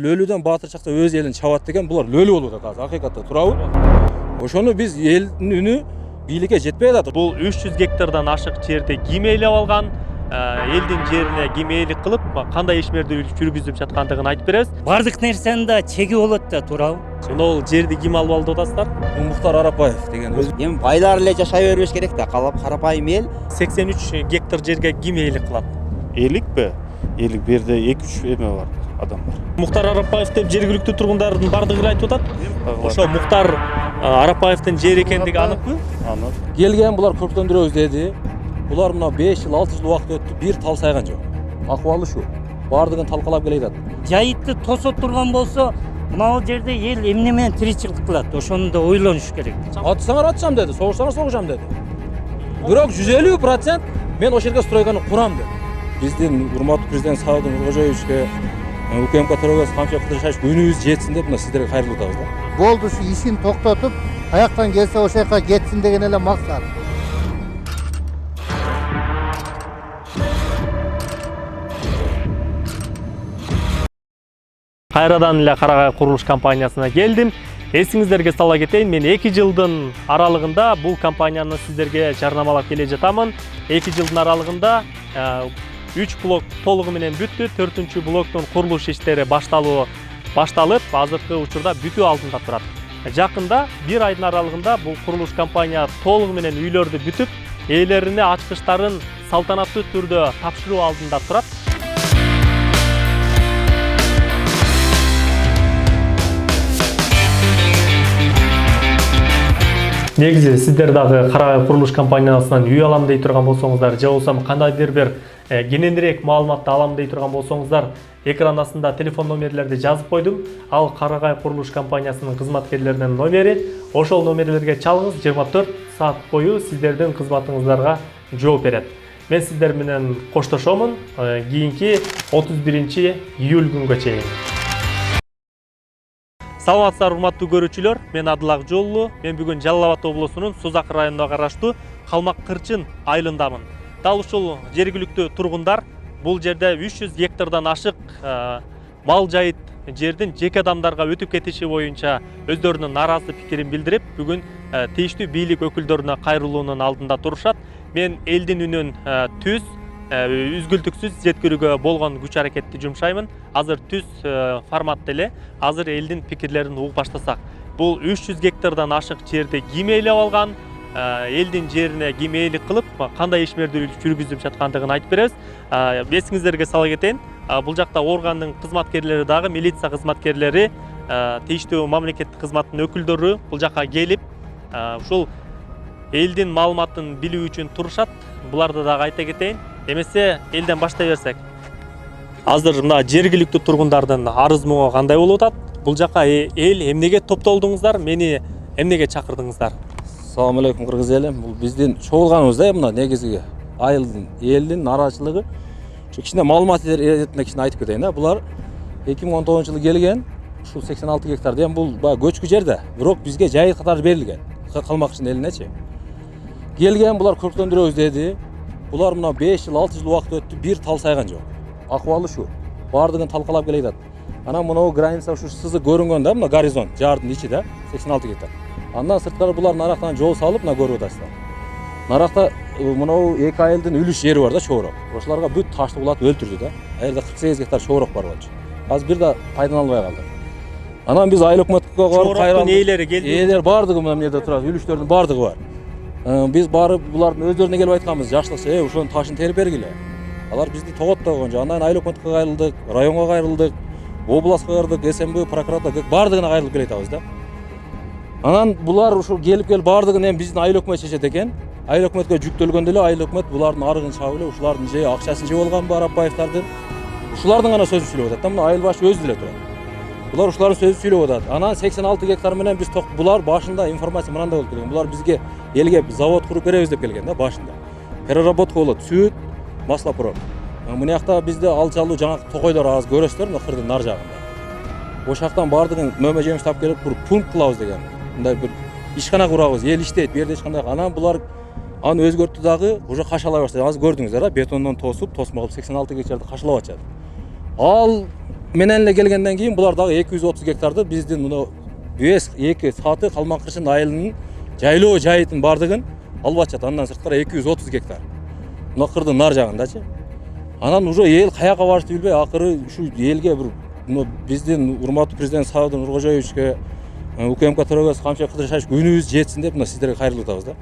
Lölüden Batır çaksa öz elini çabat деген булар lölü болуп атат азыр акыйкатта туурабы? Ошону биз элдин үнү бийликке жетпей атат. Бул 300 гектардан ашык жерди ким ээлеп алган, элдин жерине ким ээлик кылып, кандай ишмерди жүргүзүп жаткандыгын айтып беребиз. Бардык нерсенин да чеги болот да, туурабы? Сонда ол жерди ким алып алды деп атасыздар? Мухтар Арапаев деген өз. Эми байлар эле жашай бербеш керек да, калап карапайым эл. 83 гектар жерге ким ээлик кылат? Элик бе? Элик берде 2-3 эме бар, адам бар. Мухтар Арапаев деп жергиликтүү тургундардын бардыгы эле айтып атат. Ошо Мухтар Арапаевдин жери экендиги аныкпы? Анық. Келген булар көрктөндүрөбүз деди. Булар мына 5 жыл 6 жыл убакыт өттү, бир тал сайган жок. Акыбалы шу. Бардыгын талкалап келе атат. Жайытты тосо турган болсо, мына жерде эл эмне менен тиричилик кылат? Ошону да ойлонуш керек. Атсаңар атсам деди, согушсаңар согушам деди. Бирок 150% мен ошол жерге стройканы курам деди. Биздин урматтуу президент Саадым Нуркожоевичке УКМК төрагасы Камчы Кыдыршевич күнүбүз жетсин деп мына сиздерге кайрылып атабыз да. Болду ушу ишин токтотуп, каяктан келсе ошол жака кетсин деген эле максат. Кайрадан эле Карагай курулуш компаниясына келдим. Эсиңиздерге сала кетейин, мен 2 жылдын аралыгында бул компанияны сиздерге жарнамалап келе жатамын. 2 жылдын аралыгында 3 блок толугу менен бүттү, 4-чү блоктун курулуш иштери башталып, азыркы учурда бүтүү алдында турат. Жакында 1 айдын аралыгында бул курулуш компания толугу менен үйлөрдү бүтүп, ээлерине ачкычтарын салтанаттуу түрдө тапшыруу алдында турат. Негизи сиздер дагы Карагай курулуш компаниясынан үй алам дей турган болсоңуздар, же болбосо кандайдыр бир кененирээк маалыматты алам дей турган болсоңуздар, экран астында телефон номерлерди жазып койдум. Ал Карагай курулуш компаниясынын кызматкерлеринин номери. Ошол номерлерге чалыңыз, 24 саат бою сиздердин кызматыңыздарга жооп берет. Мен сиздер менен коштошомун кийинки 31 июль күнгө чейин. Саламатсыздар урматтуу көрүүчүлөр, мен Адыл Акжолу. Мен бүгүн Жалал Абад облусунун Созак районуна караштуу Калмак Кырчын айылындамын. Дал ушул жергиликтүү тургундар бул жерде 300 гектардан ашык мал жайыт жердин жеке адамдарга өтүп кетиши боюнча өздөрүнүн нааразы пикирин билдирип, бүгүн тийиштүү бийлик өкүлдөрүнө кайрылуунун алдында турушат. Мен элдин үнүн түз үзгүлтүксүз жеткирүүгө болгон күч аракетти жумшаймын. Азыр түз форматта эле азыр элдин пикирлерин угуп баштасак. Бул 300 гектардан ашык жерди ким ээлеп алган, элдин жерине ким ээлик кылып, кандай ишмерди жүргүзүп жаткандыгын айтып беребиз. Эсиңиздерге сала кетейин. Бул жакта органдын кызматкерлери дагы, милиция кызматкерлери, тийиштүү мамлекеттик кызматтын өкүлдөрү бул жака келип, ушул элдин маалыматын билүү үчүн турушат. Буларды дагы айта кетейин. Эмесе элден баштай берсек. Азыр мына жергиликтүү тургундардын арыз могу кандай болуп атат? Бул жака эл эмнеге топтолдуңуздар? Мени эмнеге чакырдыңыздар? Assalomu alaykum кыргыз элим. Бул биздин чогулганыбыз да мына негизги айылдын элдин нааразычылыгы. Кичине маалымат эретинде кичине айтып кетейин да. Булар 2019-жылы келген, ушул 86 гектар деген бул көчкү жер да. Бирок бизге жайыт катары берилген. Калмакчын элинечи. Келген булар көрктөндүрөбүз деди. Булар мына 5 жыл 6 жыл убакыт өттү, бир тал сайган жок. Акыбалы шу. Бардыгын талкалап келе атат. Анан мына граница ушу сызы көрүнгөн да, мына горизонт жардын ичи да, 86 гектар. Андан сырткары булар нарактан жол салып, мына көрүп атасыздар. Наракта мына 2 айылдын үлүш жери бар да, чоорок. Ошоларга бүт ташты улатып өлтүрдү да. Аерде 48 гектар чоорок бар болчу. Азыр бир да пайдаланылбай калды. Анан биз айыл өкмөткө барып кайрылып, ээлери келди. Ээлер бардыгы мына жерде турат, үлүштөрдүн бардыгы бар. Биз барып булардын өздөрүнө келип айтканбыз, жаштыкча, ошонун ташын терип бергиле. Алар бизди тоготтогон жок. Андан айыл өкмөткө кайрылдык, районго кайрылдык, областка кайрылдык, СМБ, прокуратура бардыгына кайрылып келе атабыз да. Анан булар ушул келип бардыгын эми биздин айыл өкмөт чечет экен. Айыл өкмөткө жүктөлгөндө эле айыл өкмөт булардын арыгын чабып эле, ушулардын же акчасын жеп алган бар Арапаевдардын. Ушулардын гана сөзүн сүйлөп атат да, мына айыл башы өзү деле турат. Булар ушулардын сөзүн сүйлөп атат. Анан 86 гектар менен биз булар башында информация мынандай болуп келген. Булар бизге элге завод куруп беребиз деп келген да башында. Переработка болот, сүт, маслопром. Мына жакта бизде ал жалуу жаңа токойлор аз көрөсүздөр, мына кырдын нар жагында. Ошол жактан бардыгын мөмө жемиш тап келип, бир пункт кылабыз деген. Мындай бир ишкана курабыз, эл иштейт, бу жерде эч кандай. Анан булар аны өзгөртү дагы уже кашалай баштады. Азыр көрдүңүздөр да, бетондон тосуп, тосмолуп 86 гектарды кашалап атышат. Ал менен эле келгенден кийин булар дагы 230 гектарды биздин мына БС 2 Саты Калмак Кырчын айылынын жайлоо жайытын бардыгын алып атышат. Андан сырткары 230 гектар. Мына кырдын нар жагындачы. Анан уже эл каяка барышты билбей, акыры ушу элге бир биздин урматтуу президент Саадын Нуркожоевичке УКМК төрөгөсү Камчы Кыдыршевич күнүбүз жетсин деп мына сиздерге кайрылып атабыз да.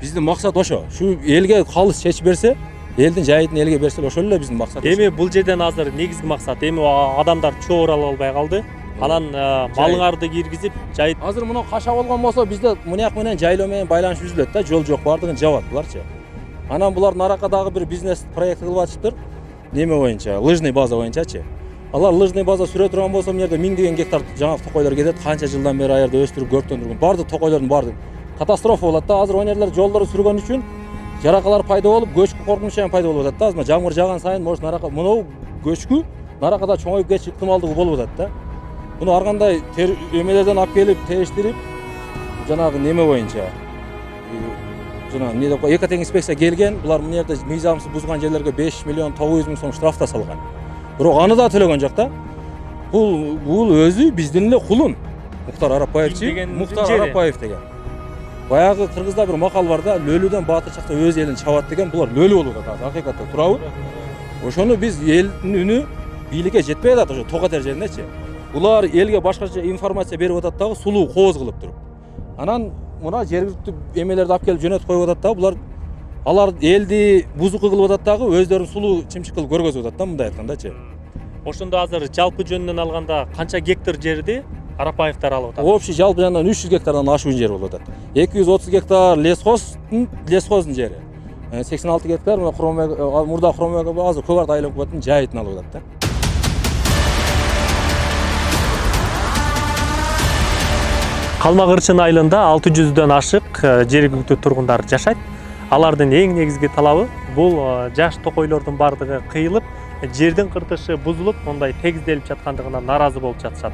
Биздин максат ошо. Ушу элге калыс чечип берсе, элдин жайытын элге берсе ошол эле биздин максат. Эми бул жерден азыр негизги максат эми адамдар чогуу ала албай калды. Анан малыңарды киргизип жайыт. Азыр мына каша болгон болсо бизде мынаяк менен жайлоо менен байланыш үзүлөт да, жол жок, бардыгын жабат буларчы. Анан булар наракка дагы бир бизнес проект кылып атышыптыр. Неме боюнча, лыжный база боюнчачы. Алар лыжный база сүрө турган болсо, мына жерде 1000 гектар жаңы токойлор кетет. Канча жылдан бери аерде өстүрүп, көрктөндүргөн. Бардык токойлордун бардыгы катастрофа болот да. Азыр өнерлер жолдорду сүргөн үчүн жаракалар пайда болуп, көчкү коркунучу пайда болуп атат да. Азыр жамгыр жааган сайын может наракка мынау көчкү наракада чоңоюп кетиш ыктымалдыгы болуп атат да. Буну ар кандай эмелерден алып келип, териштирип, жанагы неме боюнча жана эмне деп коет, экотең инспекция келген, булар мына жерде мыйзамсыз бузган жерлерге 5 миллион 900 миң сом штраф да салган. Бирок аны да төлөгөн жок да. Бул өзү биздин эле кулун. Муктар Арапбаевчи, Муктар Арапбаев деген. Баягы кыргызда бир макал бар да, лөлүдөн баатыр чакта өз элин чабат деген, булар лөлү болуп атат. Акыйкатта турабы? Ошону биз элдин үнү бийликке жетпей атат ошо Токотер жериндечи. Булар элге башкача информация берип атат дагы, сулуу кооз кылып туруп. Анан мына жергиликтүү эмелерди алып келип жөнөтүп коюп атат дагы, булар алар элди бузуку кылып атат дагы, өздөрүн сулуу чымчык кылып көргөзүп атат да, мындай айткандачы. Ошондо азыр жалпы жөнүнөн алганда канча гектар жерди Арапаевтер алып атат? Общий жалпы жанынан 300 гектардан ашуун жер болуп атат. 230 гектар лесхоздун жери. 86 гектар мурда Хромбек азыр Көгарт айыл өкмөтүнүн жайытын алып атат да. Калмак Кырчын айылында 600дөн ашык жергиликтүү тургундар жашайт. Алардын эң негизги талабы бул жаш токойлордун бардыгы кыйылып, жердин кыртышы бузулуп, мондай тегизделип жаткандыгына наразы болуп жатышат.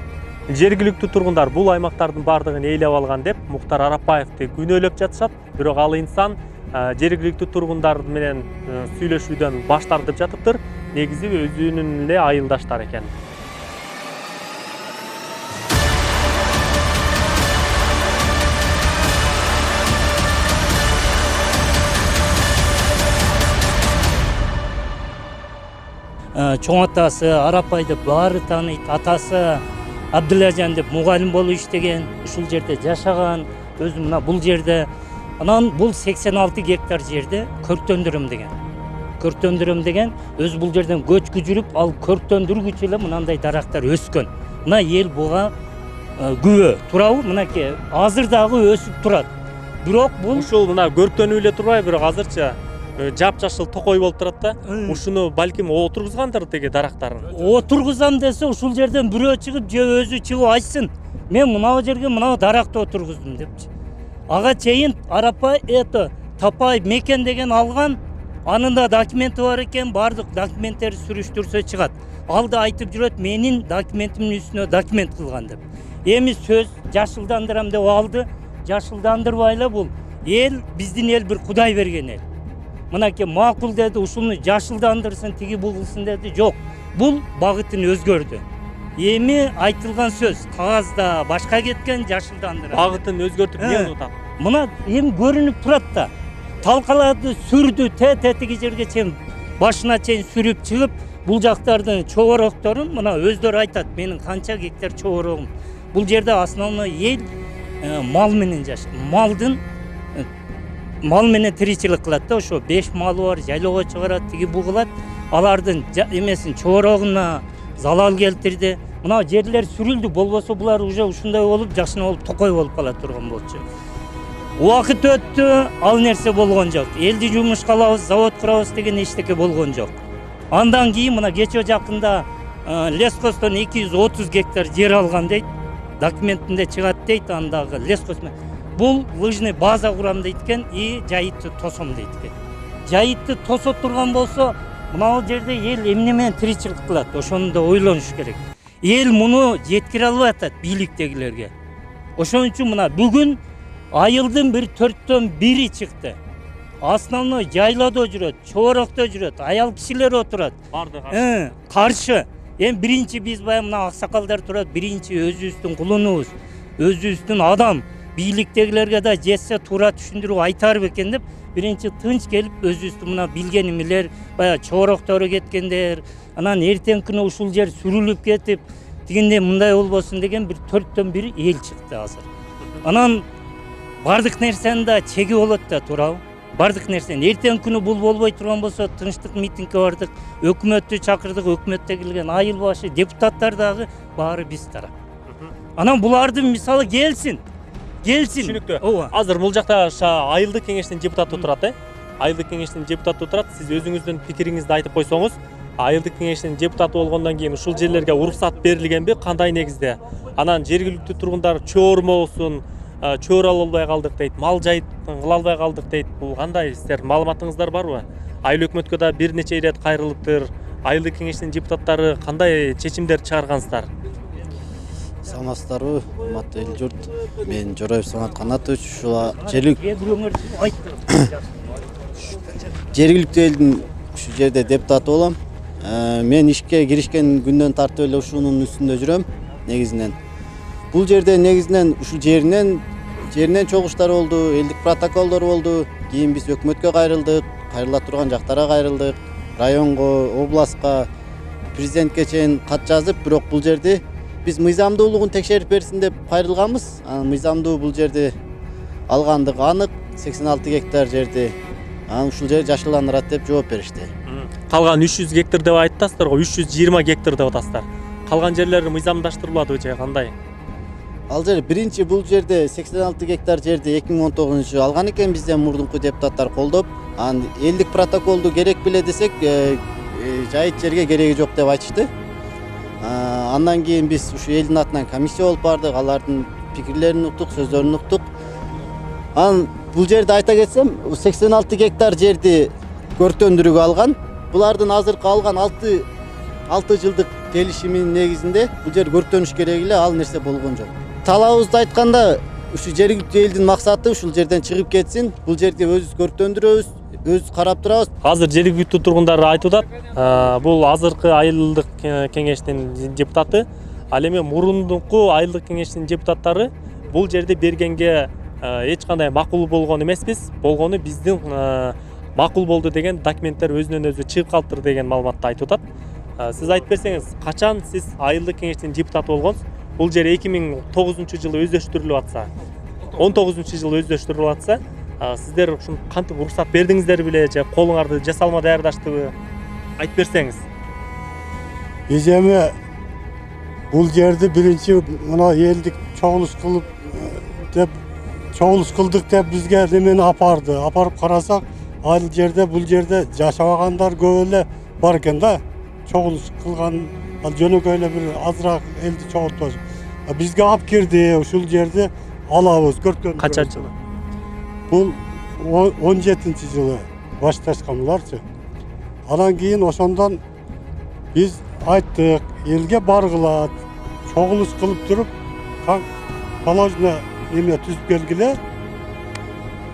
Жергиликтүү тургундар бул аймактардын бардыгын ээлеп алган деп Муктар Арапбаевди күнөөлөп жатышат. Бирок ал инсан жергиликтүү тургундар менен сүйлөшүүдөн баш тартып жатыптыр. Негизи өзүнүн эле айылдаштары экен. Чоң атасы Арапбайды баары тааныйт. Атасы Абдылажан деп мугалим болуп иштеген, ушул жерде жашаган, өзү мына бул жерде. Анан бул 86 гектар жерде көрктөндүрөм деген. Көрктөндүрөм деген өз бул жерден көчкү жүрүп, ал көрктөндүргүчү эле мынандай дарактар өскөн. Мына эл буга күбө, туурабы? Мынакей азыр дагы өсүп турат. Бирок бул ушул мына көрктөнүп эле турбай, бирок азырча жапжашыл токой болуп турат да. Ушуну балким отургузгандыр теге дарактарын. Отургузам десе ушул жерден бирөө чыгып, же өзү чыгып айтсын. Мен мына жерге мына даракты отургуздум депчи. Ага чейин Арапа Тапай мекен деген алган, анында документи бар экен, бардык документтерди сүрүштүрсө чыгат. Ал да айтып жүрөт, менин документимдин үстүнө документ кылган деп. Эми сөз жашылдандырам деп алды, жашылдандырбай эле бул эл, биздин эл бир Кудай берген эл. Мынакей макул деди, ушуну жашылдандырсын, тиги булгулсын деди. Жок, бул багытын өзгөрдү. Эми айтылган сөз кагазда башка кеткен, жашылдандырат. Багытын өзгөртүп эмне утат? Мына эми көрүнүп турат да. Талкалады, сүрдү, тетиги жерге чейин башына чейин сүрүп чыгып, бул жактардын чогорокторун мына өздөрү айтат, менин канча гектар чогорогум. Бул жерде основной эл мал менен жашайт. Мал менен тиричилик кылат да, ошо 5 малы бар, жайлоого чыгарат, тиги бугулат. Алардын эмесин чогорогуна залал келтирди. Мына жерлер сүрүлдү, болбосо булар уже ушундай болуп, жашына болуп, токой болуп кала турган болчу. Убакыт өттү, ал нерсе болгон жок. Элди жумушка алабыз, завод курабыз деген эчтеке болгон жок. Андан кийин мына кече жакында лесхоздон 230 гектар жер алган дейт. Документинде чыгат дейт, андагы лесхоз. Бул лыжный база курам дейт экен, и жайытты тосом дейт экен. Жайытты тосо турган болсо, мына жерде эл эмне менен тиричилик кылат, ошону да ойлонуш керек. Эл муну жеткире албай атат бийликтегилерге. Ошон үчүн мына бүгүн айылдын бир 4төн 1 чыкты. Основной жайлоодо жүрөт, чогорокто жүрөт, аял кишилер отурат. Бардыгы каршы. Эми биринчи биз баягы мына аксакалдар турат, биринчи өзүбүздүн кулунубуз, өзүбүздүн адам бийликтегилерге да жетсе туура түшүндүрүп айтар бекен деп биринчи тынч келип өзүбүздүн мына билген эмелер баягы чоороктору кеткендер, анан эртең күнү ушул жер сүрүлүп кетип тигиндей мындай болбосун деген бир 4төн 1 эл чыкты азыр. Анан бардык нерсенин да чеги болот да, туурабы? Бардык нерсенин эртең күнү бул болбой турган болсо тынчтык митингге бардык, өкмөттү чакырдык, өкмөттө келген айыл башы, депутаттар дагы баары биз тарап. Анан булардын мисалы келсин. Түшүнүктүү. Ооба. Азыр бул жакта айылдык кеңештин депутаты турат, Айылдык кеңештин депутаты турат. Сиз өзүңүздүн пикириңизди айтып койсоңуз, айылдык кеңештин депутаты болгондон кийин ушул жерлерге уруксат берилгенби, кандай негизде? Анан жергиликтүү тургундар чөөрмөбүсүн, чөөр ала албай калдык дейт, мал жайыттын кыла албай калдык дейт. Бул кандай сиздер маалыматыңыздар барбы? Айыл өкмөткө да бир нече ирет кайрылыптыр. Айылдык кеңештин депутаттары кандай чечимдер чыгаргансыздар? Саламатсыздарбы, урматтуу эл журт. Мен Жороев Самат Канатович, ушул жергиликтүү элдин ушул жерде депутаты болом. Мен ишке киришкен күндөн тартып эле ушунун үстүндө жүрөм негизинен. Бул жерде негизинен ушул жеринен чогуштар болду, элдик протоколдор болду. Кийин биз өкмөткө кайрылдык, кайрыла турган жактарга кайрылдык, районго, областка, президентке чейин кат жазып, бирок бул жерди биз мыйзамдуулугун текшерип берсин деп кайрылганбыз. Анан мыйзамдуу бул жерди алгандыгы анык, 86 гектар жерди. Анан ушул жер жашыландырат деп жооп беришти. Калган 300 гектар деп айттасыздар го, 320 гектар деп атасыздар. Калган жерлер мыйзамдаштырылбадыбы же кандай? Ал жер биринчи бул жерде 86 гектар жерди 2019 алган экен бизден мурдунку депутаттар колдоп. Анан элдик протоколду керек беле десек, жайыт жерге кереги жок деп айтышты. Андан кийин биз ушу элдин атынан комиссия болуп бардык, алардын пикирлерин уктук, сөздөрүн уктук. Анан бул жерди айта кетсем, 86 гектар жерди көрктөндүрүүгө алган. Булардын азыркы алган 6 жылдык келишиминин негизинде бул жер көрктөнүш керек эле, ал нерсе болгон жок. Талабыбызды айтканда, ушу жергиликтүү элдин максаты ушул жерден чыгып кетсин. Бул жерди өзүбүз көрктөндүрөбүз, өзүбүз карап турабыз. Азыр жергиликтүү тургундар айтып атат, бул азыркы айылдык кеңештин депутаты, ал эми мурунку айылдык кеңештин депутаттары бул жерди бергенге эч кандай макул болгон эмеспиз. Болгону биздин макул болду деген документтер өзүнөн өзү чыгып калыптыр деген маалыматты айтып атат. Сиз айтып берсеңиз, качан сиз айылдык кеңештин депутаты болгонсуз? Бул жер 2009-жылы өздөштүрүлүп атса, 19-жылы өздөштүрүлүп атса, сиздер ушун кантип уруксат бердиңиздер беле же колуңарды жасалма даярдаштыбы? Айтып берсеңиз. Биз эми бул жерди биринчи мына элдик чогулуш кылдык деп бизге немени апарып карасак, ал жерде бул жерде жашабагандар көп эле бар экен да. Чогулуш кылган ал жөнөкөй эле бир азыраак элди чогултпош. Бизге алып кирди, ушул жерди алабыз, көрктөн. Канча жылы? Бул 17-жылы башташканларчы. Анан кийин ошондон биз айттык, элге баргыла, чогулуш кылып туруп, положено неме түзүп келгиле.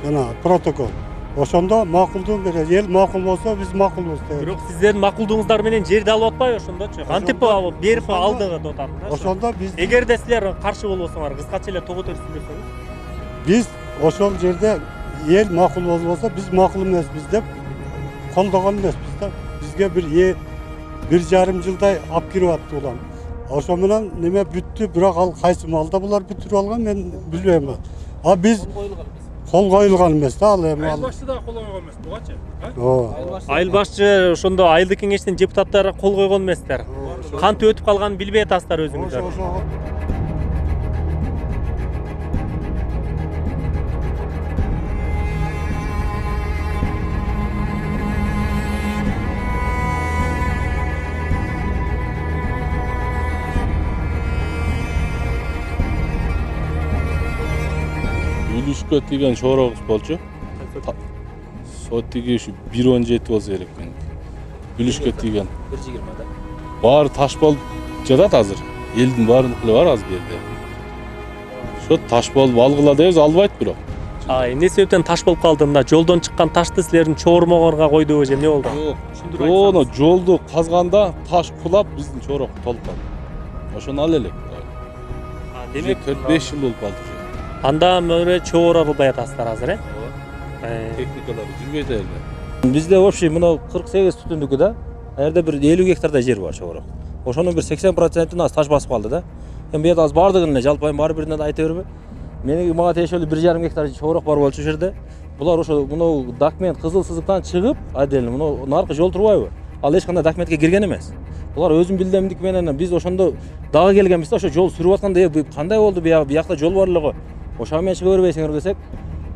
Жана протокол. Ошондо макулдук берет. Эл макул болсо, биз макулбуз дейт. Бирок сиздердин макулдугуңуздар менен жерди алып атпайбы ошондочу? Кантип берип алдыгы деп атат. Ошондо биз Эгерде силер каршы болбосоңор, кыскача эле тогото сүйлөсөңүз. Биз ошол жерде эл макул болбосо, биз макул эмеспиз деп колдогон эмеспиз да. Бизге бир жарым жылдай алып кирип атты улам. Ошо менен неме бүттү, бирок ал кайсы малда булар бүтүрүп алган мен билбейм. Биз кол коюлган эмес да, ал эми. Айыл башчы да кол койгон эмес, бугачы? Ооба. Айыл башчы ошондо айылдык кеңештин депутаттары кол койгон эместер. Кантип өтүп калганын билбей атасыздар өзүңүздөр. Үлүшкө тийген чоорогубуз болчу. Сот тиги ушу 1.17 болсо керек мен. Үлүшкө тийген. 1.20 да. Баары таш болуп жатат азыр. Элдин баардыгы бар азыр бу жерде. Ошо таш болуп алгыла дебиз, албайт бирок. Эмне себептен таш болуп калды? Мына жолдон чыккан ташты силердин чогурмоңорго койдубу же эмне болду? Жок. Түшүндүрүп Оны айтсаңыз. жолду казганда таш кулап биздин чорок толуп калды. Ошону ал элек. Демек 4-5 жыл болуп калды. анда мөре чогура албай атасыздар азыр, э? Техникалар жүрбөйт эле. Бизде общий мына 48 түтүндүкү да, жерде бир 50 гектардай жер бар чогорок. Ошонун бир 80%-ин аз таш басып калды да. Эми бу жерде аз бардыгын эле жалпайым баары биринен айта бербей. Мени мага тиешелүү 1,5 гектар чогорок бар болчу жерде. Булар ошо мынау документ кызыл сызыктан чыгып, отдельно мынау наркы жол турбайбы? Ал эч кандай документке кирген эмес. Булар өзүн билдемдик менен биз ошондо дагы келгенбиз да, ошо жол сүрүп атканда кандай болду биякта жол бар эле го. Ошого менен чыга бербейсиңер десек,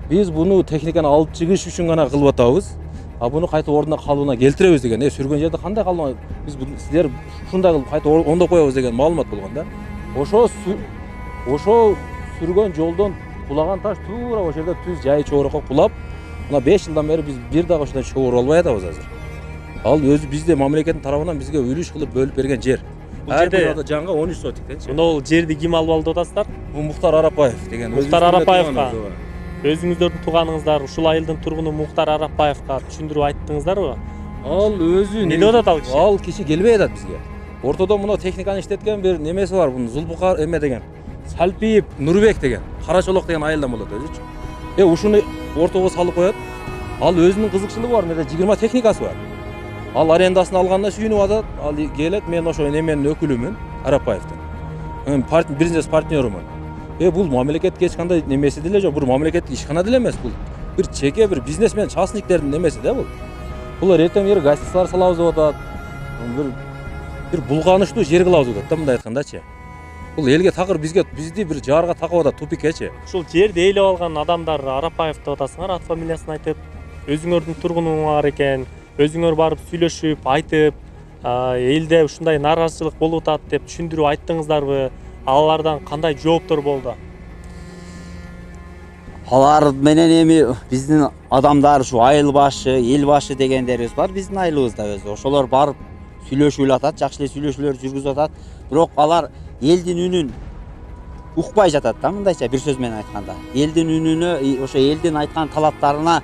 биз буну техниканы алып чыгыш үчүн гана кылып атабыз. А буну кайта ордуна калыбына келтиребиз деген. Сүргөн жерде кандай калбай биз силер ушундай кылып кайта ондоп коебуз деген маалымат болгон да. Ошо сүргөн жолдон кулаган таш туура ошол жерде түз жай чогорокко кулап, мына 5 жылдан бери биз бир дагы ошондой чогуруп албай атабыз азыр. Ал өзү бизде мамлекеттин тарабынан бизге үлүш кылып бөлүп берген жер. Бул Ар жерде бир жанга 13 сотиктенчи. мына бул жерди ким алып алды деп атасыздар? Бул Мухтар Арапаев деген. Мухтар Арапаевка. Өзүңүздөрдүн тууганыңыздар ушул айылдын тургуну Мухтар Арапаевка түшүндүрүп айттыңыздарбы? Ал өзү Эмне деп атат ал киши? Ал киши келбей атат бизге. Ортодо мына техниканы иштеткен бир немеси бар, бунун Зулбукар эме деген. Салпиев Нурбек деген, Карачолок деген айылдан болот өзүчү. Ушуну ортого салып коет. Ал өзүнүн кызыкчылыгы бар, менде 20 техникасы бар. Ал арендасын алганда сүйүнүп атат. Ал келет, мен ошо неменин өкүлүмүн, Арапаевдин. Бизнес партнерумун. Бул мамлекетке эч кандай немеси деле жок. Бул мамлекеттик ишкана деле эмес бул. Бир чеке бир бизнесмен, частниктердин немеси да бул. Булар эртең бери гостиницалар салабыз деп атат. Бир булганычтуу жер кылабыз деп атат да, мындай айткандачы. Бул элге такыр бизди бир жаарга такып атат тупиккечи. Ушул жерди ээлеп алган адамдар Арапаев деп атасыңар, ат фамилиясын айтып, өзүңөрдүн тургунуңар экен, өзүңөр барып сүйлөшүп, айтып, элде ушундай нааразычылык болуп атат деп түшүндүрүп айттыңыздарбы? Алардан кандай жооптор болду? Алар менен эми биздин адамдар ушу айыл башы, эл башы дегендерибиз бар биздин айылыбызда өзү. Ошолор барып сүйлөшүп атат, жакшы эле сүйлөшүүлөр жүргүзүп атат. Бирок алар элдин үнүн укпай жатат да, мындайча бир сөз менен айтканда. Элдин үнүнө, ошо элдин айткан талаптарына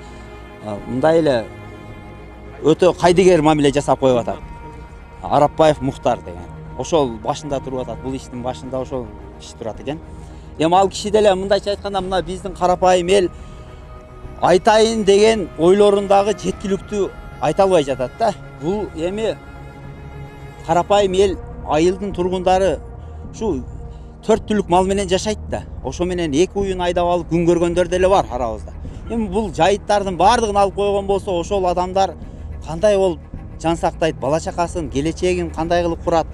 мындай эле өтө кайдыгер мамиле жасап коюп атат. Арапбаев Мухтар деген. Ошол башында туруп атат, бул иштин башында ошол киши турат экен. Эми ал киши деле мындайча айтканда мына биздин карапайым эл айтайын деген ойлорундагы жеткиликтүү айта албай жатат да. Бул эми карапайым эл айылдын тургундары ушу 4 түлүк мал менен жашайт да. Ошо менен 2 уюн айдап алып күн көргөндөр деле бар арабызда. Эми бул жайыттардын баардыгын алып койгон болсо ошол адамдар кандай болуп жан сактайт, бала чакасын, келечегин кандай кылып курат?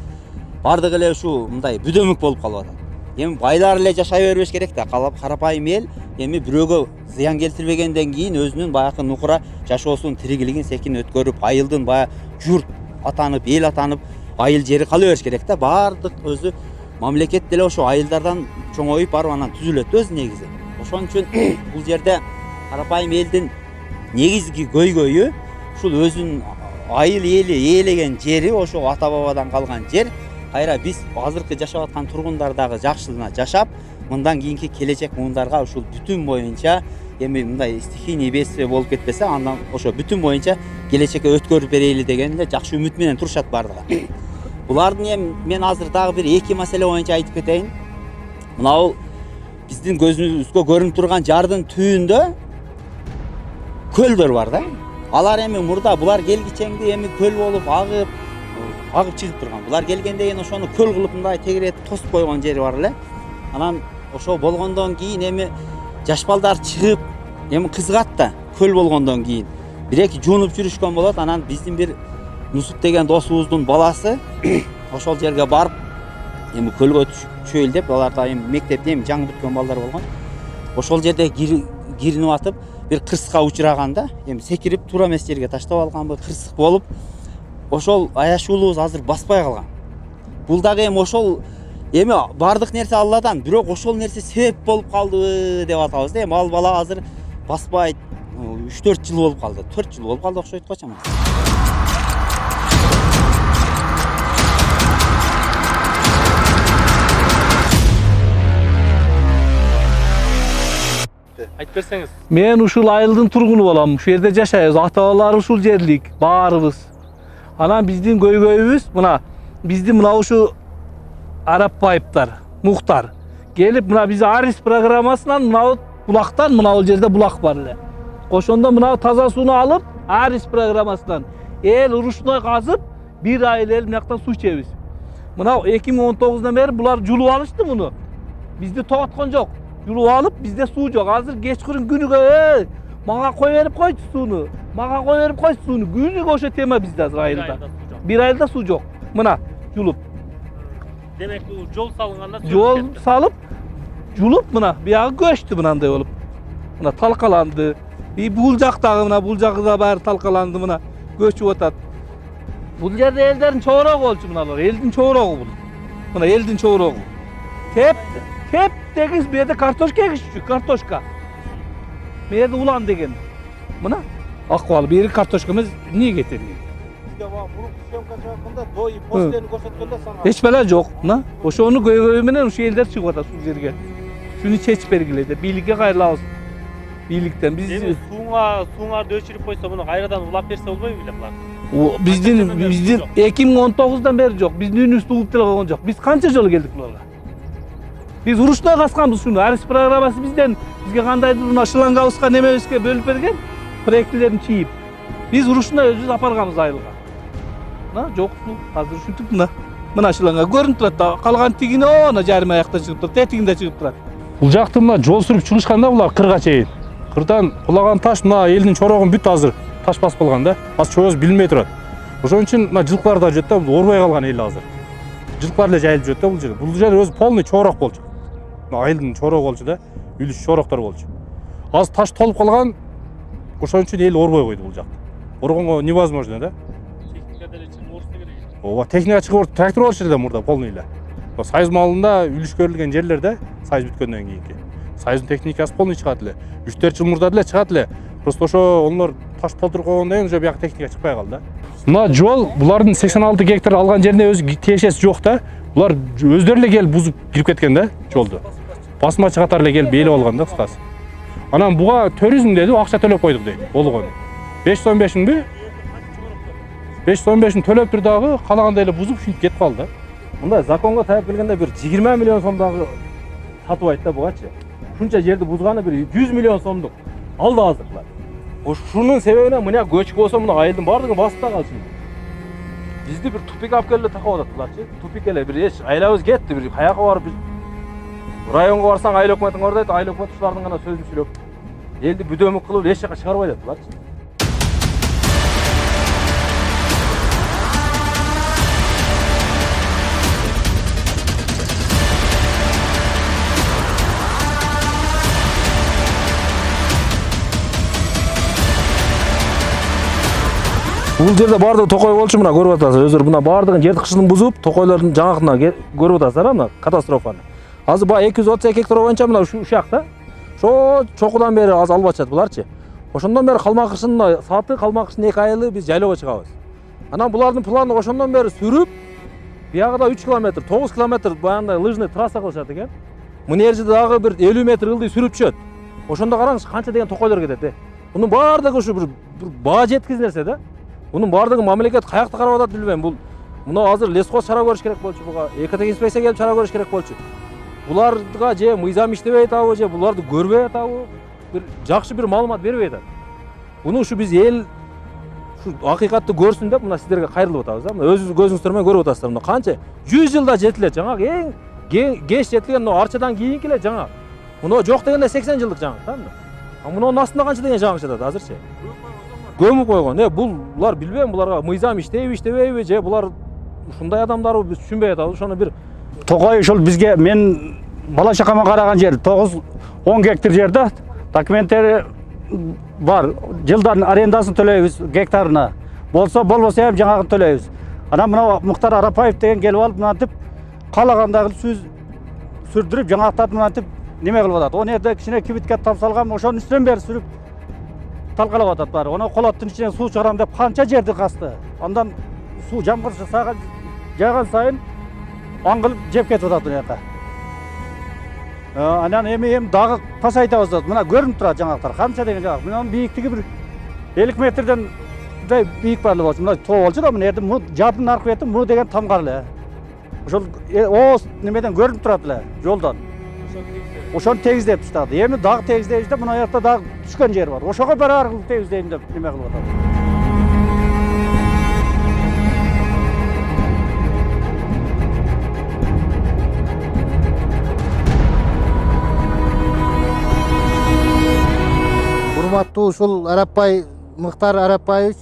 Бардыгы эле ушу мындай бүдөмүк болуп калып атат. Эми байлар эле жашай бербеш керек да. Карапайым эл эми бирөөгө зыян келтирбегенден кийин өзүнүн баягы нукура жашоосун, тиригилигин секин өткөрүп, айылдын баягы журт атанып, эл атанып, айыл жери кала бериш керек да. Бардык өзү мамлекет деле ошо айылдардан чоңоюп барып анан түзүлөт өзү негизи. Ошон үчүн бул жерде карапайым элдин негизги көйгөйү ушул өзүнүн айыл эли ээлеген жери, ошо ата бабадан калган жер. Кайра биз азыркы жашап аткан тургундар дагы жакшылыгына жашап, мындан кийинки келечек муундарга ушул бүтүн боюнча эми мындай стихийный бедствие болуп кетпесе, андан ошо бүтүн боюнча келечекке өткөрүп берели деген эле жакшы үмүт менен турушат бардыгы. Булардын эми мен азыр дагы бир 2 маселе боюнча айтып кетейин. Мына бул биздин көзүбүзгө көрүнүп турган жардын түбүндө көлдөр бар да. Алар эми мурда булар келгичеңди эми көл болуп агып чыгып турган. Булар келгенден кийин ошону көл кылып мындай тегеретип тосуп койгон жери бар эле. Анан ошо болгондон кийин эми жаш балдар чыгып, эми кызыгат да көл болгондон кийин. 1-2 жуунуп жүрүшкөн болот. Анан биздин бир Нусут деген досубуздун баласы ошол жерге барып, эми көлгө түшөйүл деп, аларда эми мектепте эми жаңы бүткөн балдар болгон. Ошол жерде киринип атып, бир кырсыкка учураганда, эми секирип туура эмес жерге таштап алганбы, кырсык болуп, ошол аяшуулубуз азыр баспай калган. Бул дагы эми ошол эми бардык нерсе Алладан, бирок ошол нерсе себеп болуп калдыбы деп атабыз да. Эми ал бала азыр баспайт. 3-4 жыл болуп калды. 4 жыл болуп калды окшойт го чамаан. айтып берсеңиз. Мен ушул айылдын тургуну болом. Ушул жерде жашайбыз. Ата-бабалар ушул жерлик, баарыбыз. Анан биздин көйгөйүбүз мына биздин мына ушу Арапбаевтар, Мухтар келип мына биз Арис программасынан мына булактан мына бул жерде булак бар эле. Ошондо мына таза сууну алып Арис программасынан эл урушной казып бир ай эл мынактан суу ичебиз. Мына 2019-дан бери булар жулуп алышты муну. Бизди токтоткон жок. Жулуп алып бизде суу жок. Азыр кечкүрүн күнүгө мага кой берип койчу сууну. Мага кой берип койчу сууну. Күнүгө ошо тема бизде азыр айылда. Бир айылда суу жок. Мына жулуп. Демек бул жол салынганда Жол салып жулуп мына биягы көчтү мынандай болуп. Мына талкаланды. Бул жактагы мына бул жагы да баары талкаланды мына көчүп атат. Бул жерде элдердин чоорогу болчу мыналар. Элдин чоорогу бул. Мына элдин чоорогу. Теп дегиз бу жерде картошка эгишчү, картошка. Бу жерде улан деген. Мына акыбалы бери картошка эмес, эмне кетет? Бизде бул съемка чыкканда до и постени көрсөткөндө сага. Эч бала жок. Мына ошону көйгөй менен ушул элдер чыгып атат ушул жерге. Шуну чечип бергиле деп бийликке кайрылабыз. Бийликтен биз сууңарды өчүрүп койсо муну кайрадан улап берсе болбойбу беле булар? биздин 2019-дан бери жок. Биздин үнүбүз тугуп деле койгон жок. Биз канча жолу келдик буларга? Биз уруштой касканбыз шуну. Арис программасы бизге кандайдыр мына шлангабызга немебизге бөлүп берген проектилерин чийип. Биз уруштой өзүбүз апарганбыз айылга. Мына жок суу. Азыр ушинтип мына шланга көрүнүп турат да. Калган тигине ана жарым аякта чыгып турат, тетигинде чыгып турат. Бул жакты мына жол сүрүп чыгышканда булар кырга чейин. Кырдан кулаган таш мына элдин чорогун бүт азыр таш басып калган да. Аз чоз билинбей турат. Ошон үчүн мына жылкылар да жүрөт да, орбой калган эл азыр. Жылкылар эле жайылып жүрөт да бул жер. Бул жер өзү полный чорок болчу. Айылдын чорогу болчу да, үлүш чороктор болчу. Аз таш толуп калган. Ошон үчүн эл орбой койду бул жакты. Оргонго невозможно да. Техника деле чыгып орусу керек. Ооба, техника чыгып трактор болчу да мурда полный эле. Сайыз малында үлүшкөрүлгөн жерлерде сайыз бүткөндөн кийинки. Сайыздын техникасы полный чыгат эле. 3-4 жыл мурда деле чыгат эле. Просто ошо онлор таш толтуруп койгондон кийин уже бияк техника чыкпай калды да. Мына жол булардын 86 гектар алган жерине өзү тиешеси жок да. Булар өздөрү эле келип бузуп кирип кеткен да жолду. Басмачы катары эле келип бейлеп алган да кыскасы. Анан буга туризм деди, акча төлөп койдук дейт. Болгону. 515 миңби? 515 төлөп бир дагы калагандай эле бузуп шүйтүп кетип калды да. Мындай законго таяп келгенде бир 20 миллион сомдогу сатыбайт да бугачы. Шунча жерди бузганы бир 100 миллион сомдук алды азырлар. Ошунун себебинен мына көчкү болсо мына айылдын баардыгын басып да калчу. Бизди бир тупик алып келип такап ататтыларчы. Тупик эле бир эч айлабыз кетти, бир каяка барып районго барсаң айыл өкмөтүң бар дейт, айыл өкмөт ушулардын гана сөзүн сүйлөп. Элди бүдөмүк кылып эч жака чыгарбай ататтыларчы. Бул жерде баардыгы токой болчу, мына көрүп атасыздар. Өздөр мына баардыгын жерди кышын бузуп, токойлордун жаңакына көрүп атасыздар, мына катастрофаны. Азыр баа 232 гектар боюнча мына ушул жакта. Ошо чокудан бери аз алып атышат буларчы. Ошондон бери калмакышын саты, калмакышын 2 айылы биз жайлоого чыгабыз. Анан булардын планы ошондон бери сүрүп, биягыда 3 километр, 9 километр баягындай лыжный трасса кылышат экен. Мына жерде дагы бир 50 метр ылдый сүрүп түшөт. Ошондо караңыз канча деген токойлор кетет. Мунун баардыгы ушу бир баа жеткиз нерсе да. Мунун баардыгын мамлекет каякта карап атат билбейм. Бул мына азыр лесхоз чара көрүш керек болчу буга. Экотехинспекция келип чара көрүш керек болчу. Буларга же мыйзам иштебей атабы, же буларды көрбөй атабы, бир жакшы бир маалымат бербей атат. Буну ушу биз эл ушу акыйкатты көрсүн деп мына сиздерге кайрылып атабыз да. Мына өзүңүз көзүңүздөр менен көрүп атасыздар. Мына канча 100 жылда жетилет жаңак эң кеч жетилген мына арчадан кийинки эле жаңак. Мына жок дегенде 80 жылдык жаңак да. Мунун астында канча деген жаңак жатат азырчы? Көмүп койгон. Булар билбейм, буларга мыйзам иштейби, иштебейби, же булар ушундай адамдарбы биз түшүнбөй атабыз. Ошону бир Токой ушул бизге мен бала чакама караган жер 9-10 гектар жерде документтери бар. Жылдан арендасын төлөйбүз гектарына. Болбосо эми жаңагын төлөйбүз. Анан мына Мухтар Арапаев деген келип алып мынтип каалагандагы сөз сүрдүрүп жаңактарды мынтип неме кылып атат. О жерде кичине кибитке тамсалган, ошонун үстүнөн бери сүрүп талкалап атат баары. Оны колоттун ичинен суу чыгарам деп канча жерди касты. Андан суу жамгыр жааган сайын аңгылып жеп кетип атат бул жака. Анан эми дагы пасайтабыз да. Мына көрүнүп турат жаңактар. Канча деген жаңак. Мына бийиктиги бир 50 метрден мындай бийик барлы болчу. Мына тоо болчу да, мына жерде жабын аркы бети му деген тамгар эле. Ошол ооз немеден көрүнүп турат эле жолдон. Ошону тегиздеп таштады. Эми дагы тегиздейбиз да, мына жакта дагы түшкөн жер бар. Ошого барабар кылып тегиздейм деп неме кылып атат. Урматтуу ушул Арапбай Мыктар Арапбаевич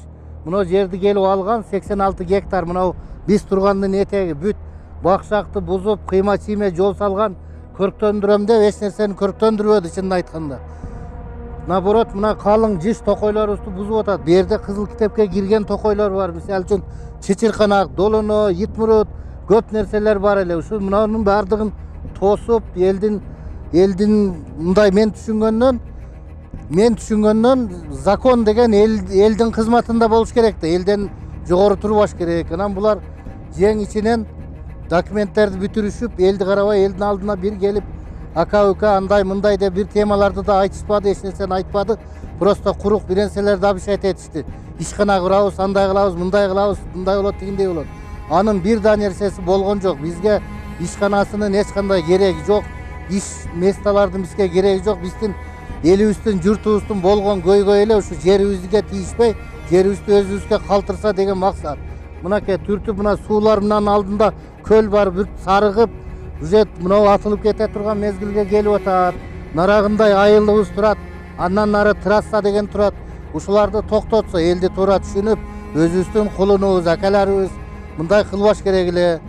мына жерди келип алган 86 гектар. Мына биз тургандын этеги бүт бакшакты бузуп, кыйма-чийме жол салган, көрктөндүрөм деп эч нерсени көрктөндүрбөдү чынын айтканда. Наоборот, мына калың жиш токойлорубузду бузуп атат. Бу жерде кызыл китепке кирген токойлор бар. Мисалы үчүн чычырканак, долоно, итмурут көп нерселер бар эле. Ушу мынанын баардыгын тосуп, элдин мындай мен түшүнгөндөн закон деген элдин кызматында болуш керек да, элден жогору турбаш керек. Анан булар жең ичинен документтерди бүтүрүшүп, элди карабай, элдин алдына бир келип, ака-ука андай мындай деп бир темаларды да айтышпады, эч нерсени айтпады. Просто курук бир нерселерди обещать этишти. Ишкана курабыз, андай кылабыз, мындай кылабыз, мындай болот, дегендей болот. Анын бир да нерсеси болгон жок. Бизге ишканасынын эч кандай кереги жок. Иш месталардын бизге кереги жок. Биздин элибиздин, журтубуздун болгон көйгөй эле ушу жерибизге тийишпей, жерибизди өзүбүзгө калтырса деген максат. Мынакей түртүп, мына сууларымнан алдында көл бар, бүт сарыгып, уже мынау атылып кете турган мезгилге келип атат. Нарагындай айылыбыз турат, андан нары трасса деген турат. Ушуларды токтотсо, элди туура түшүнүп, өзүбүздүн кулунубуз, акаларыбыз мындай кылбаш керек эле.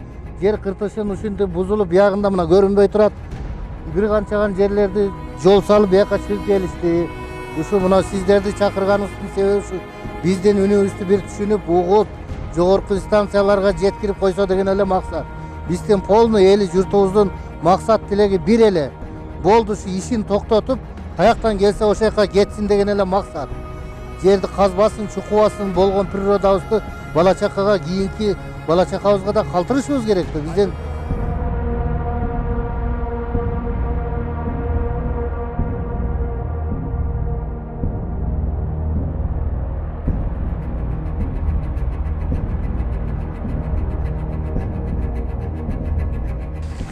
Жер кыртышын ушинтип бузулуп, биягында мына көрүнбөй турат. Бир канчаган жерлерди жол салып, бияка чыгып келишти. Ушу мына сиздерди чакырганыбыздын себеби ушу биздин үнүбүздү бир түшүнүп, угуп, жогорку станцияларга жеткирип койсо деген эле максат. Биздин полный эли журтубуздун максат тилеги бир эле. Болду, ушу ишин токтотуп, каяктан келсе ошол жака кетсин деген эле максат. Жерди казбасын, чукубасын, болгон природабызды бала чакага, кийинки бала чакабызга да калтырышыбыз керек да. Биздин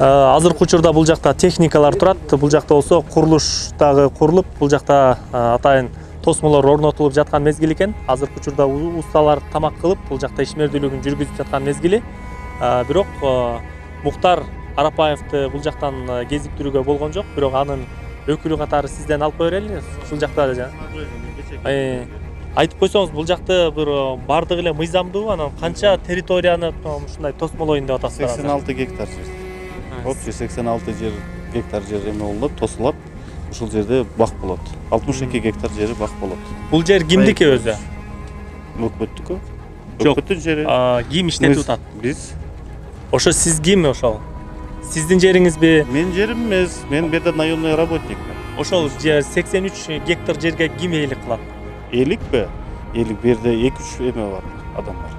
азыркы учурда бул жакта техникалар турат. Бул жакта болсо курулуш дагы курулуп, бул жакта атайын тосмолор орнотулуп жаткан мезгил экен. Азыркы учурда усталар тамак кылып, бул жакта ишмердүүлүгүн жүргүзүп жаткан мезгили. Бирок Муктар Арапбаевди бул жактан кезиктирүүгө болгон жок. Бирок анын өкүлү катары сизден алып кой берели. Ушул жакта айтып койсоңуз, бул жакты бир бардыгы эле мыйзамдуу, анан канча территорияны ушундай тосмолоюн деп атасыздар? 86 гектар жер. Общий 86 гектар жер эме болуп, тосулат. Ушул жерде бак болот. 62 гектар жери бак болот. Бул жер кимдики өзү? Өкмөттүкү. Жок. Өкмөттүн жери. Ким иштетип атат? Биз. Ошо сиз ким ошол? Сиздин жериңизби? Мен жерим эмес. Мен беда наемный работникмин. Ошол жер 83 гектар жерге ким ээлик кылат? Ээликпи? Ээлик берде 2-3 эме бар, адамдар.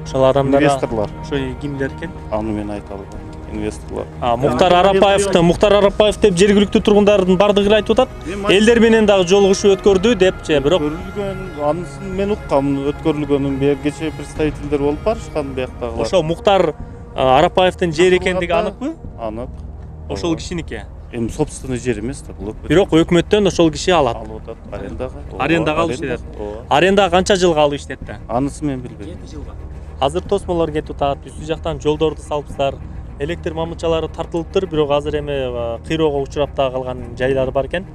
Ошол адамдар инвесторлор. Ошо кимдер экен? Аны мен айта албайм. Инвесторлор. Муктар Арапбаев деп жергиликтүү тургундардын бардыгы эле айтып атат. Элдер менен дагы жолугушуу өткөрдү депчи, бирок анысын мен уккам, өткөрүлгөнүн бергече представителдер болуп барышкан бияктагылар. Ошо Муктар Арапбаевдин жери экендиги аныкпы? Анык. Ошол кишиники. Эми собственный жер эмес да, бул өкмөт. Бирок өкмөттөн ошол киши алат. Алып атат арендага. Арендага алып иштетет. Арендага канча жылга алып иштетти? Анысы мен билбейм. 7 жылга. Азыр тосмолор кетип атат, үстү жактан жолдорду салыпсыздар. Электр мамычалары тартылыптыр, бирок азыр эми кыйроого учурап да калган жайлары бар экен.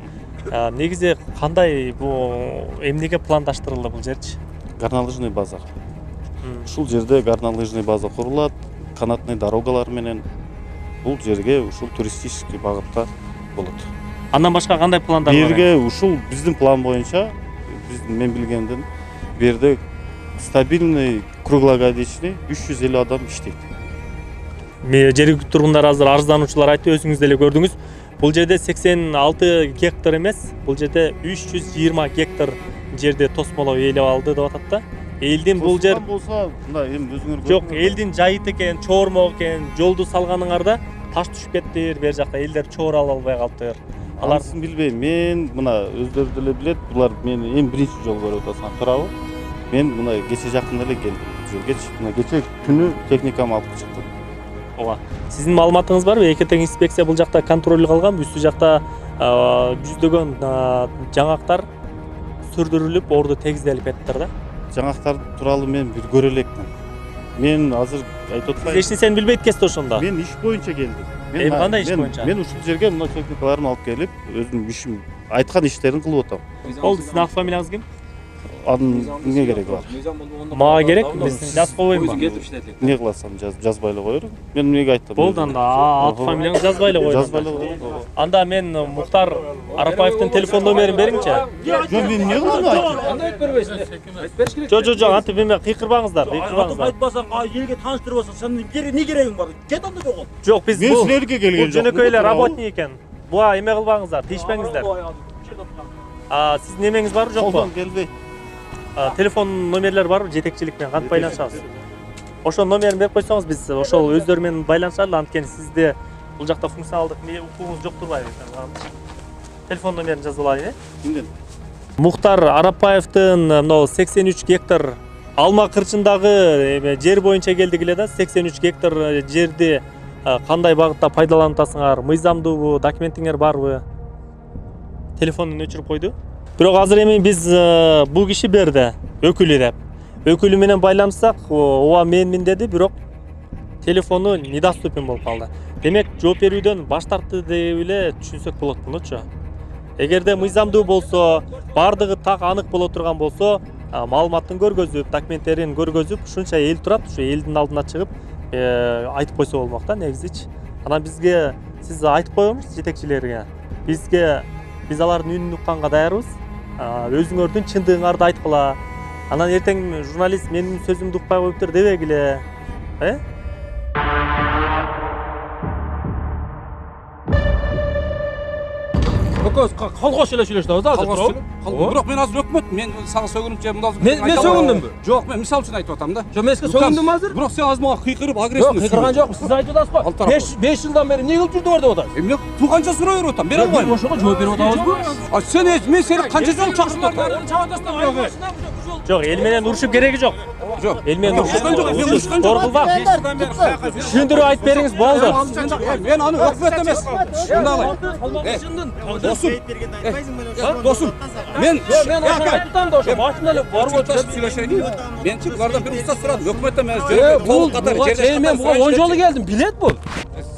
Негизи кандай бул эмнеге пландаштырылды бул жерчи? Горнолыжный база. Ушул жерде горнолыжный база курулат, канатный дорогалар менен бул жерге ушул туристический багытта болот. Андан башка кандай пландар бар? Берге ушул биздин план боюнча, мен билгенден берде стабильный круглогодичный 350 адам иштейт. Жергиликтүү тургундар азыр арыздануучулар айтты, өзүңүз деле көрдүңүз. Бул жерде 86 гектар эмес, бул жерде 320 гектар жерде тосмолоо ээлеп алды деп атат да. Элдин бул жер болсо, мындай эми өзүңөр жок, элдин жайыты экен, чоормок экен, жолду салганыңарда таш түшүп кеттир, бер жакта элдер чогуу ала албай калыптыр. Алар Анысын билбейм. Мен мына өздөрү деле билет, булар мени эң биринчи жолу көрүп атасың, туурабы? Мен мына кече жакында эле келдим. Мына кече күнү техникамы алып чыктым. ооба. Сиздин маалыматыңыз барбы? Экетең инспекция бул жакта контроль кылган, үстү жакта жүздөгөн жаңактар сүрдүрүлүп, орду тегизделип кетиптир да. Жаңактар тууралуу мен бир көрө элекмин. Мен азыр айтып атпайм. Эч нерсени билбейт экенсиз ошондо. Мен иш боюнча келдим. Кандай иш боюнча? Мен ушул жерге мына техникаларымды алып келип, өзүм ишим айткан иштерин кылып атам. Болду, сиздин аты фамилияңыз ким? Анын эмне кереги бар? Мага керек, биз жазып койбоймунбу? Эмне кыласам, жазбай эле коермун. Мен эмнеге айттым? Болду, анда аты фамилияңызды жазбай эле коюңуз. Жазбай эле коермун. Анда мен Мухтар Арапаевдин телефон номерин бериңчи. Жок, мен эмне кылдым айтып? Кандай айтып бербейсиң? Жок, антип эме кыйкырбаңыздар, кыйкырбаңыздар. Айтпасаң, элге тааныштырып алсаң, сен эмне керегиң бар? Кет анда жогот. Жок, биз Мен силерге келген жок. Жөнөкөй эле работник экен. Буга эме кылбаңыздар, тийишпеңиздер. Сиздин немеңиз барбы, жокпу? Колдон келбейт. Телефон номерлер барбы? Жетекчилик менен кантип байланышабыз? Ошо номерин берип койсоңуз, биз ошол өздөрү менен байланышалы, анткени сизде бул жакта функционалдык укугуңуз жок турбайбы? Телефон номерин жазып алайын, Кимден? Мухтар Арапаевдин мына 83 гектар алма кырчындагы жер боюнча келдик эле да. 83 гектар жерди кандай багытта пайдаланып атасыңар? Мыйзамдуубу, документиңер барбы? Телефонун өчүрүп койду. Бирок азыр эми биз бул киши берди, өкүлү деп. Өкүлү менен байланышсак, ооба менмин деди, бирок телефону недоступен болуп калды. Демек, жооп берүүдөн баш тартты деп эле түшүнсөк болот болчу. Эгерде мыйзамдуу болсо, бардыгы так анык боло турган болсо, маалыматын көргөзүп, документтерин көргөзүп, ушунча эл турат, ушу элдин алдына чыгып айтып койсо болмок да, негизичи. Анан бизге сиз айтып коюңуз жетекчилерге. Биз алардын үнүн укканга даярбыз. Өзүңөрдүн чындыгыңарды айткыла. Анан эртең журналист менин сөзүмдү укпай коюптур дебегиле. Көкөз колгош эле сүйлөштүбүз азыр. Бирок мен азыр өкмөт, мен сага сөгүнүп мындай. Мен сөгүндүмбү? Жок, мен мисал үчүн айтып атам да. Жок, мен сизге сөгүндүм азыр. Бирок сен азыр мага кыйкырып агрессия. Жок, кыйкырган жокмун. Сиз айтып атасыз го. 5 жылдан бери эмне кылып жүрдүңөр деп атасыз. Эмне тууганча суроо берип атам, бере албайм. Ошого жооп берип атабызбы? Мен сени канча жолу чакыртып атам? Жок, эл менен урушуп кереги жок. Жок. Эл менен урушкан жок, мен урушкан жок. Коркулбак. Түшүндүрүп айтып бериңиз, болду. Мен аны өкмөт эмес. Досум, мен ошону айтып атам да, ошо машина эле барып сүйлөшөйүн. Менчи булардан бир устаз сурадым, өкмөт эмес. Бул катары мен буга 10 жолу келдим, билет бул.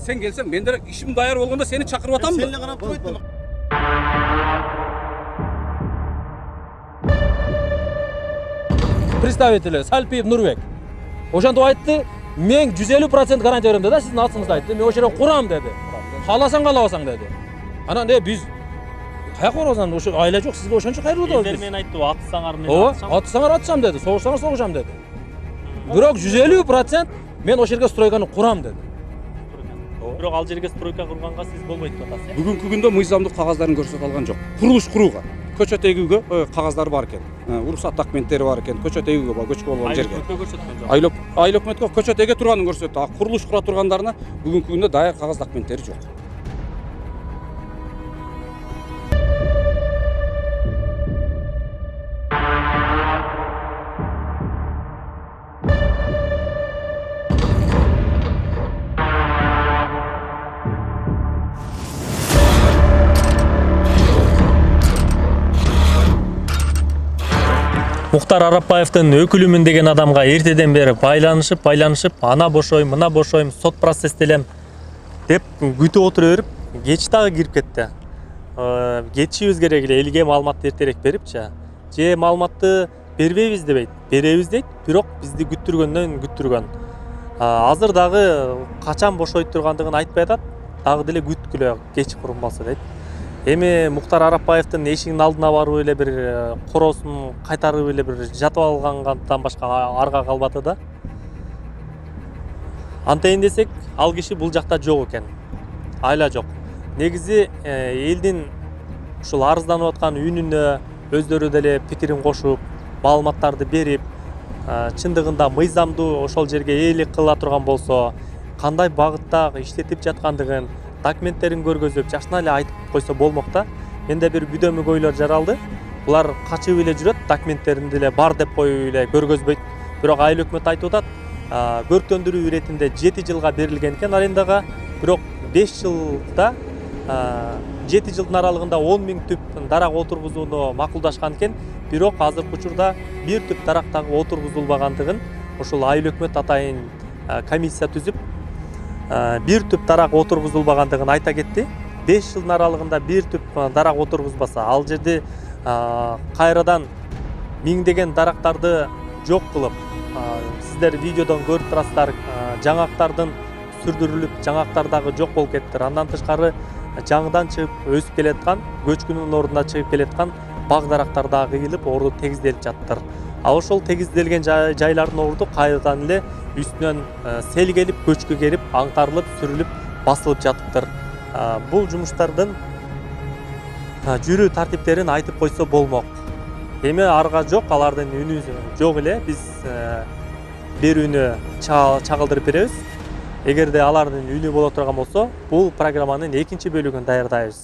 Сен келсең, мен деле ишим даяр болгондо сени чакырып атамбы? Сен эле карап турбайсың. Представители Сальпиев Нурбек. Ошондо айтты, мен 150% гарантия берем деди, сиздин атыңызды айтты. Мен ошо жерге курам деди. Кааласаң каалабасаң деди. Анан биз каяка барабыз, ошо айла жок, сизге ошончо кайрылып атабыз. Элдер менен айтты, атсаңар мен атсам. Атсаңар атсам деди, согушсаңар согушам деди. Бирок 150% мен ошо жерге стройканы курам деди. Бирок ал жерге стройка курганга сиз болбойт деп атасыз. Бүгүнкү күндө мыйзамдык кагаздарын көрсөтө алган жок. Курулуш курууга көчө тегүүгө кагаздары бар экен. Уруксат документтери бар экен. Көчө тегүүгө көчкө болгон жерге. Айыл өкмөткө көчө теге турганын көрсөттү. А курулуш кура тургандарына бүгүнкү күндө даяр кагаз документтери жок. Мухтар Арапаевдин өкүлүмүн деген адамга эртеден бери байланышып, ана бошойм, мына бошойм, сот процесстелем деп күтүп отура берип, кеч дагы кирип кетти. Кетишибиз керек эле, элге маалыматты эртерээк берипчи. Же маалыматты бербейбиз дебейт, беребиз дейт, бирок бизди күттүргөн. Азыр дагы качан бошойт тургандыгын айтпай атат, дагы деле күткүлө, кеч курум болсо дейт. Эми Мухтар Арапаевдин эшигинин алдына барып эле бир короосун кайтарып эле бир жатып алгандан башка арга калбады да. Антейин десек, ал киши бул жакта жок экен. Айла жок. Негизи элдин ушул арызданып аткан үнүнө өздөрү деле пикирин кошуп, маалыматтарды берип, чындыгында мыйзамдуу ошол жерге ээлик кыла турган болсо, кандай багытта иштетип жаткандыгын, документтерин көргөзүп жакшына эле айтып койсо болмок да. Менде бир бүдөмүк ойлор жаралды. Булар качып эле жүрөт, документтерин деле бар деп коюп эле көргөзбөйт. Бирок айыл өкмөт айтып атат, көрктөндүрүү иретинде 7 жылга берилген экен арендага. Бирок 5 жылда 7 жылдын аралыгында 10 000 түп дарак отургузууну макулдашкан экен. Бирок азыркы учурда бир түп дарак дагы отургузулбагандыгын ошол айыл өкмөт атайын комиссия түзүп, бир түп дарак отургузулбагандыгын айта кетти. 5 жылдын аралыгында бир түп дарак отургузбаса, ал жерде кайрадан миңдеген дарактарды жок кылып, сиздер видеодон көрүп турасыздар, жаңактардын сүрдүрүлүп, жаңактар дагы жок болуп кетиптир. Андан тышкары жаңыдан чыгып өсүп келаткан, көчкүнүн ордуна чыгып келаткан баг дарактар дагы кыйылып, орду тегизделип жаттыр. Ал ошол тегизделген жайлардын орду кайрадан эле үстүнөн сел келип, көчкү келип, аңтарылып, сүрүлүп, басылып жатыптыр. Бул жумуштардын жүрүү тартиптерин айтып койсо болмок. Эми арга жок, алардын үнү жок эле. Биз берүүнү чагылдырып беребиз. Эгерде алардын үнү боло турган болсо, бул программанын экинчи бөлүгүн даярдайбыз.